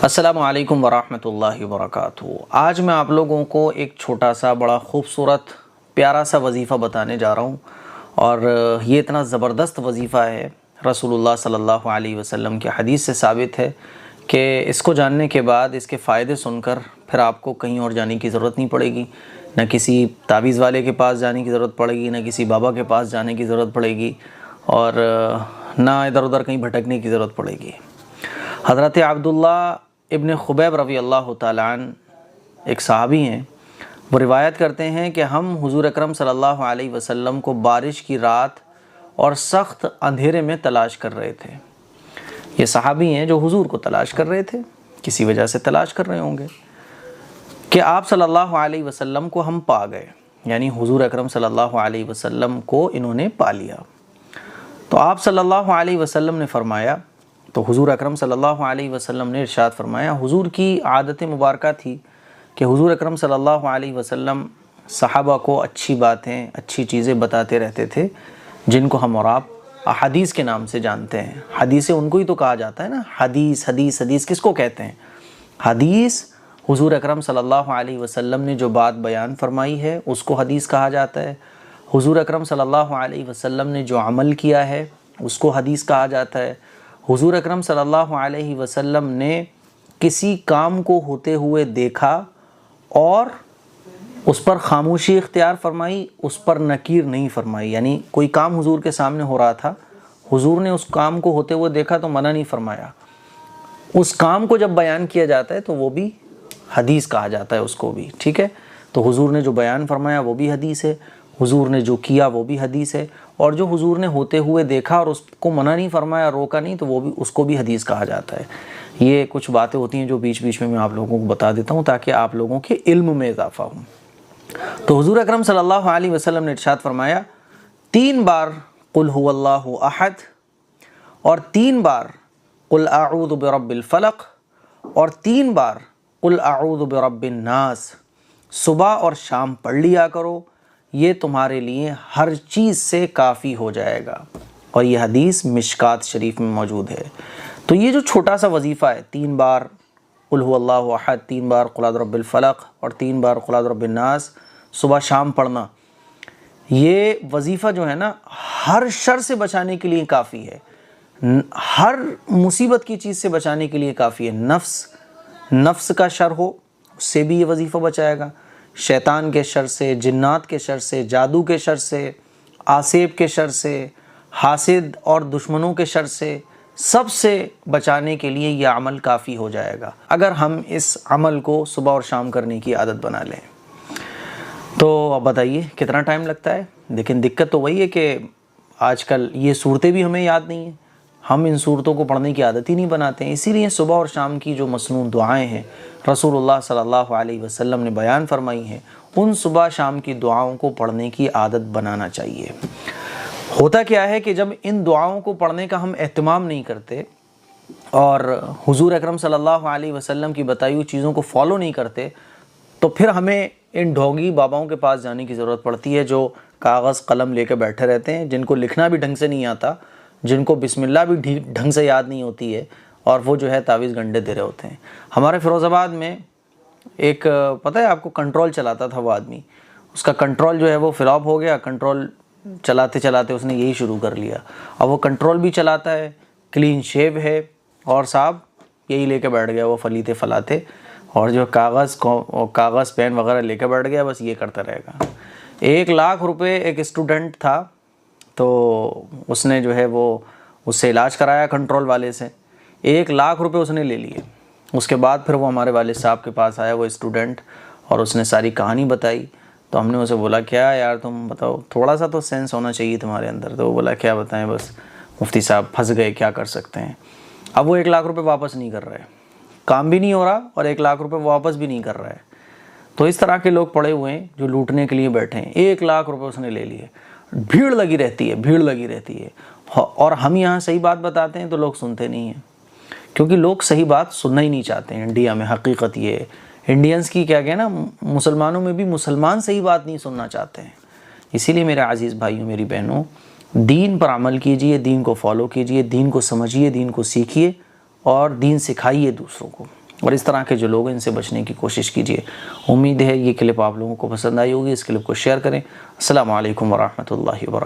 السلام علیکم ورحمۃ اللہ وبرکاتہ۔ آج میں آپ لوگوں کو ایک چھوٹا سا بڑا خوبصورت پیارا سا وظیفہ بتانے جا رہا ہوں، اور یہ اتنا زبردست وظیفہ ہے، رسول اللہ صلی اللہ علیہ وسلم کی حدیث سے ثابت ہے کہ اس کو جاننے کے بعد اس کے فائدے سن کر پھر آپ کو کہیں اور جانے کی ضرورت نہیں پڑے گی، نہ کسی تعویذ والے کے پاس جانے کی ضرورت پڑے گی، نہ کسی بابا کے پاس جانے کی ضرورت پڑے گی، اور نہ ادھر ادھر کہیں بھٹکنے کی ضرورت پڑے گی۔ حضرت عبداللہ ابن خبیب رضی اللہ تعالیٰ عنہ ایک صحابی ہیں، وہ روایت کرتے ہیں کہ ہم حضور اکرم صلی اللہ علیہ وسلم کو بارش کی رات اور سخت اندھیرے میں تلاش کر رہے تھے۔ یہ صحابی ہیں جو حضور کو تلاش کر رہے تھے، کسی وجہ سے تلاش کر رہے ہوں گے کہ آپ صلی اللہ علیہ وسلم کو ہم پا گئے، یعنی حضور اکرم صلی اللہ علیہ وسلم کو انہوں نے پا لیا۔ تو آپ صلی اللہ علیہ وسلم نے فرمایا، تو حضور اکرم صلی اللہ علیہ وسلم نے ارشاد فرمایا، حضور کی عادت مبارکہ تھی کہ حضور اکرم صلی اللہ علیہ وسلم صحابہ کو اچھی باتیں، اچھی چیزیں بتاتے رہتے تھے، جن کو ہم اور آپ احادیث کے نام سے جانتے ہیں۔ حدیثیں ان کو ہی تو کہا جاتا ہے نا، حدیث حدیث حدیث کس کو کہتے ہیں؟ حدیث حضور اکرم صلی اللہ علیہ وسلم نے جو بات بیان فرمائی ہے اس کو حدیث کہا جاتا ہے۔ حضور اکرم صلی اللہ علیہ وسلم نے جو عمل کیا ہے اس کو حدیث کہا جاتا ہے۔ حضور اکرم صلی اللہ علیہ وسلم نے کسی کام کو ہوتے ہوئے دیکھا اور اس پر خاموشی اختیار فرمائی، اس پر نکیر نہیں فرمائی، یعنی کوئی کام حضور کے سامنے ہو رہا تھا، حضور نے اس کام کو ہوتے ہوئے دیکھا تو منع نہیں فرمایا، اس کام کو جب بیان کیا جاتا ہے تو وہ بھی حدیث کہا جاتا ہے اس کو بھی، ٹھیک ہے؟ تو حضور نے جو بیان فرمایا وہ بھی حدیث ہے، حضور نے جو کیا وہ بھی حدیث ہے، اور جو حضور نے ہوتے ہوئے دیکھا اور اس کو منع نہیں فرمایا، روکا نہیں، تو وہ بھی اس کو بھی حدیث کہا جاتا ہے۔ یہ کچھ باتیں ہوتی ہیں جو بیچ بیچ میں آپ لوگوں کو بتا دیتا ہوں تاکہ آپ لوگوں کے علم میں اضافہ ہو۔ تو حضور اکرم صلی اللہ علیہ وسلم نے ارشاد فرمایا، 3 بار قل هو اللہ احد، اور 3 بار قل اعوذ برب الفلق، اور 3 بار قل اعوذ برب الناس صبح اور شام پڑھ لیا کرو، یہ تمہارے لیے ہر چیز سے کافی ہو جائے گا۔ اور یہ حدیث مشکات شریف میں موجود ہے۔ تو یہ جو چھوٹا سا وظیفہ ہے، 3 بار قل هو اللہ احد، 3 بار قل اعوذ برب الفلق، اور 3 بار قل اعوذ برب الناس صبح شام پڑھنا، یہ وظیفہ جو ہے نا ہر شر سے بچانے کے لیے کافی ہے، ہر مصیبت کی چیز سے بچانے کے لیے کافی ہے۔ نفس کا شر ہو اس سے بھی یہ وظیفہ بچائے گا، شیطان کے شر سے، جنات کے شر سے، جادو کے شر سے، آسیب کے شر سے، حاسد اور دشمنوں کے شر سے، سب سے بچانے کے لیے یہ عمل کافی ہو جائے گا اگر ہم اس عمل کو صبح اور شام کرنے کی عادت بنا لیں۔ تو اب بتائیے کتنا ٹائم لگتا ہے؟ لیکن دقت تو وہی ہے کہ آج کل یہ صورتیں بھی ہمیں یاد نہیں ہیں، ہم ان صورتوں کو پڑھنے کی عادت ہی نہیں بناتے ہیں، اسی لیے صبح اور شام کی جو مسنون دعائیں ہیں رسول اللہ صلی اللہ علیہ وسلم نے بیان فرمائی ہیں، ان صبح شام کی دعاؤں کو پڑھنے کی عادت بنانا چاہیے۔ ہوتا کیا ہے کہ جب ان دعاؤں کو پڑھنے کا ہم اہتمام نہیں کرتے اور حضور اکرم صلی اللہ علیہ وسلم کی بتائی ہوئی چیزوں کو فالو نہیں کرتے، تو پھر ہمیں ان ڈھونگی باباؤں کے پاس جانے کی ضرورت پڑتی ہے جو کاغذ قلم لے کے بیٹھے رہتے ہیں، جن کو لکھنا بھی ڈھنگ سے نہیں آتا، جن کو بسم اللہ بھی ڈھنگ سے یاد نہیں ہوتی ہے، اور وہ جو ہے تعویذ گنڈے دے رہے ہوتے ہیں۔ ہمارے فیروز آباد میں ایک پتہ ہے آپ کو کنٹرول چلاتا تھا وہ آدمی، اس کا کنٹرول جو ہے وہ فلاپ ہو گیا، کنٹرول چلاتے چلاتے اس نے یہی شروع کر لیا۔ اب وہ کنٹرول بھی چلاتا ہے، کلین شیو ہے، اور صاحب یہی لے کے بیٹھ گیا وہ فلیتے فلاتے، اور جو کاغذ پین وغیرہ لے کے بیٹھ گیا، بس یہ کرتا رہے گا۔ 1 لاکھ روپے ایک اسٹوڈنٹ تھا، تو اس نے جو ہے وہ اس سے علاج کرایا کنٹرول والے سے، 1 لاکھ روپے اس نے لے لیے۔ اس کے بعد پھر وہ ہمارے والد صاحب کے پاس آیا وہ اسٹوڈنٹ، اور اس نے ساری کہانی بتائی، تو ہم نے اسے بولا کیا یار تم بتاؤ، تھوڑا سا تو سینس ہونا چاہیے تمہارے اندر۔ تو وہ بولا کیا بتائیں، بس مفتی صاحب پھنس گئے، کیا کر سکتے ہیں۔ اب وہ 1 لاکھ روپے واپس نہیں کر رہے، کام بھی نہیں ہو رہا اور 1 لاکھ روپے واپس بھی نہیں کر رہے۔ تو اس طرح کے لوگ پڑے ہوئے ہیں جو لوٹنے کے لیے بیٹھے ہیں، 1 لاکھ روپے اس نے لے لیے، بھیڑ لگی رہتی ہے، اور ہم یہاں صحیح بات بتاتے ہیں تو لوگ سنتے نہیں ہیں، کیونکہ لوگ صحیح بات سننا ہی نہیں چاہتے ہیں۔ انڈیا میں حقیقت یہ ہے، انڈینز کی کیا کہنا، مسلمانوں میں بھی مسلمان صحیح بات نہیں سننا چاہتے ہیں۔ اسی لیے میرے عزیز بھائیوں، میری بہنوں، دین پر عمل کیجئے، دین کو فالو کیجئے، دین کو سمجھیے، دین کو سیکھیے، اور دین سکھائیے دوسروں کو۔ اور اس طرح کے جو لوگ ہیں ان سے بچنے کی کوشش کیجیے۔ امید ہے یہ کلپ آپ لوگوں کو پسند آئی ہوگی، اس کلپ کو شیئر کریں۔ السلام علیکم ورحمۃ اللہ وبرکاتہ۔